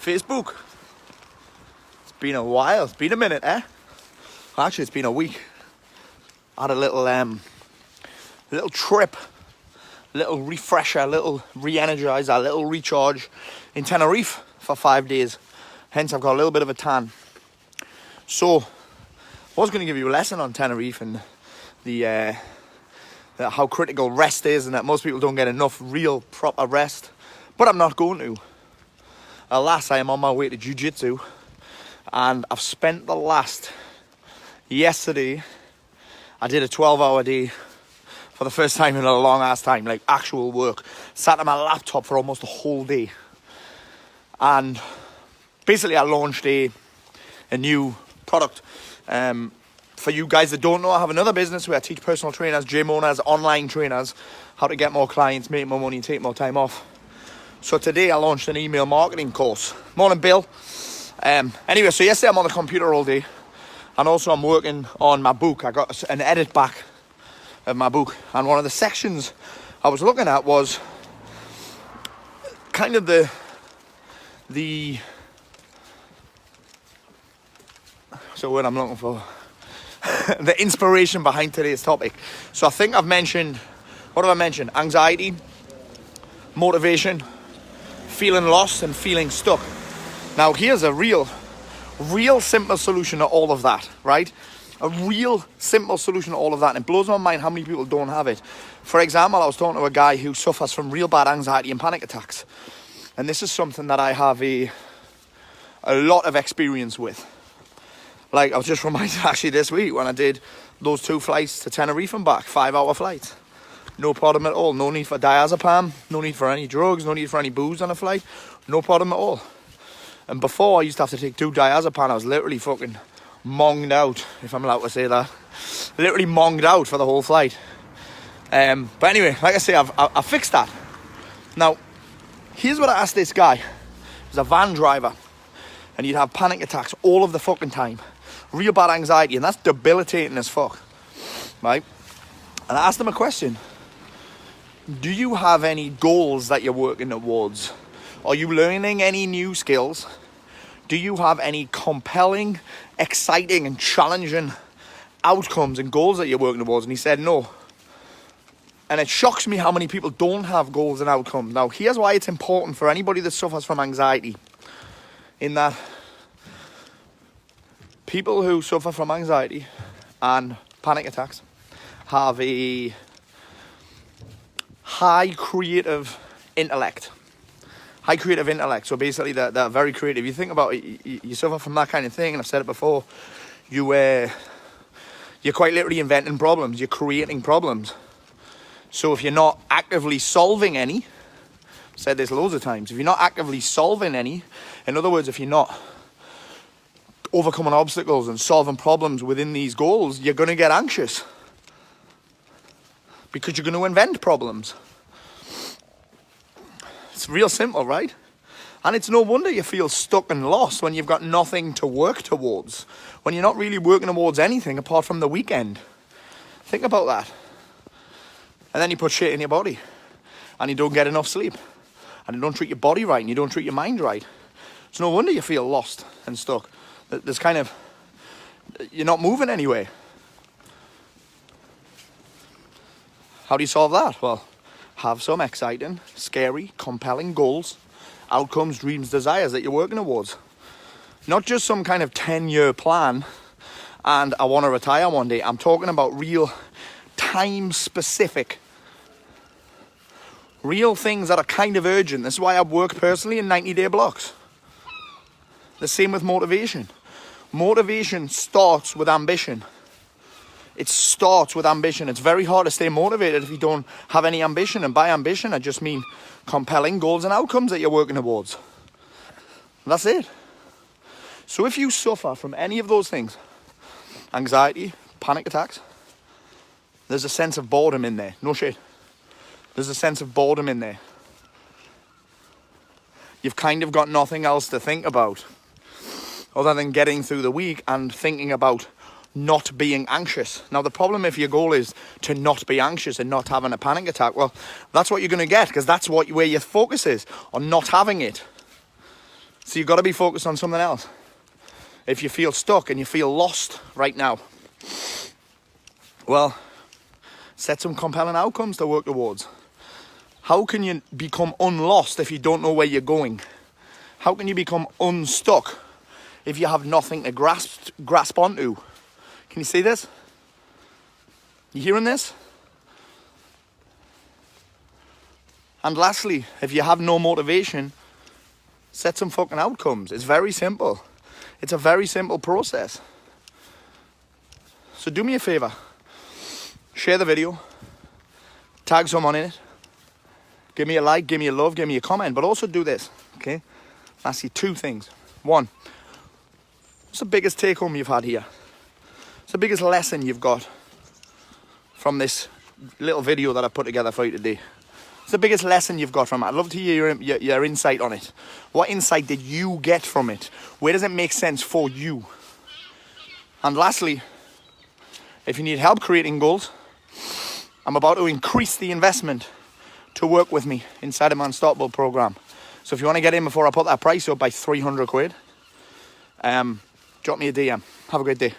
Facebook. It's been a while. It's been a minute, eh? Actually, it's been a week. I had a little trip, little refresher, little re-energizer, little recharge in Tenerife for 5 days. Hence, I've got a little bit of a tan. So, I was going to give you a lesson on Tenerife and the how critical rest is, and that most people don't get enough real proper rest. But I'm not going to. Alas, I am on my way to jiu-jitsu, and I've spent yesterday, I did a 12-hour day for the first time in a long ass time, like actual work. Sat on my laptop for almost a whole day. And basically I launched a new product. For you guys that don't know, I have another business where I teach personal trainers, gym owners, online trainers, how to get more clients, make more money, take more time off. So today I launched an email marketing course. Morning, Bill. Anyway, so yesterday I'm on the computer all day, and also I'm working on my book. I got an edit back of my book, and one of the sections I was looking at was kind of the word I'm looking for, the inspiration behind today's topic. So I think I've mentioned, what have I mentioned? Anxiety, motivation, feeling lost, and feeling stuck. Now here's a real simple solution to all of that, right? A real simple solution to all of that. And it blows my mind how many people don't have it. For example, I was talking to a guy who suffers from real bad anxiety and panic attacks. And this is something that I have a lot of experience with. Like, I was just reminded actually this week when I did those 2 flights to Tenerife and back, 5-hour flights. No problem at all. No need for diazepam. No need for any drugs. No need for any booze on a flight. No problem at all. And before, I used to have to take 2 diazepam. I was literally fucking monged out, if I'm allowed to say that. Literally monged out for the whole flight. But anyway, like I say, I fixed that. Now, here's what I asked this guy. He's a van driver. And he'd have panic attacks all of the fucking time. Real bad anxiety. And that's debilitating as fuck. Right? And I asked him a question. Do you have any goals that you're working towards? Are you learning any new skills? Do you have any compelling, exciting and challenging outcomes and goals that you're working towards? And he said no. And it shocks me how many people don't have goals and outcomes. Now, here's why it's important for anybody that suffers from anxiety. In that, people who suffer from anxiety and panic attacks have a high creative intellect. High creative intellect. So basically, they're very creative. You think about it, you suffer from that kind of thing, and I've said it before. You're quite literally inventing problems. You're creating problems. So if you're not actively solving any, I've said this loads of times. If you're not actively solving any, in other words, if you're not overcoming obstacles and solving problems within these goals, you're going to get anxious. Because you're going to invent problems. It's real simple, right? And it's no wonder you feel stuck and lost when you've got nothing to work towards. When you're not really working towards anything apart from the weekend. Think about that. And then you put shit in your body. And you don't get enough sleep. And you don't treat your body right and you don't treat your mind right. It's no wonder you feel lost and stuck. There's kind of, you're not moving anywhere. How do you solve that? Well, have some exciting, scary, compelling goals, outcomes, dreams, desires that you're working towards. Not just some kind of 10-year plan and I want to retire one day. I'm talking about real time-specific, real things that are kind of urgent. This is why I work personally in 90-day blocks. The same with motivation. Motivation starts with ambition. It starts with ambition. It's very hard to stay motivated if you don't have any ambition. And by ambition, I just mean compelling goals and outcomes that you're working towards. That's it. So if you suffer from any of those things, anxiety, panic attacks, there's a sense of boredom in there. No shit. There's a sense of boredom in there. You've kind of got nothing else to think about other than getting through the week and thinking about not being anxious. Now, the problem if your goal is to not be anxious and not having a panic attack, well, that's what you're going to get because that's where your focus is, on not having it. So you've got to be focused on something else. If you feel stuck and you feel lost right now, well, set some compelling outcomes to work towards. How can you become unlost if you don't know where you're going? How can you become unstuck if you have nothing to grasp onto? Can you see this? You hearing this? And lastly, if you have no motivation, set some fucking outcomes. It's very simple. It's a very simple process. So do me a favor. Share the video. Tag someone in it. Give me a like, give me a love, give me a comment. But also do this, okay? Ask you two things. One, what's the biggest take home you've had here? What's the biggest lesson you've got from this little video that I put together for you today? What's the biggest lesson you've got from it? I'd love to hear your insight on it. What insight did you get from it? Where does it make sense for you? And lastly, if you need help creating goals, I'm about to increase the investment to work with me inside of my Unstoppable program. So if you want to get in before I put that price up by 300 quid, drop me a DM. Have a great day.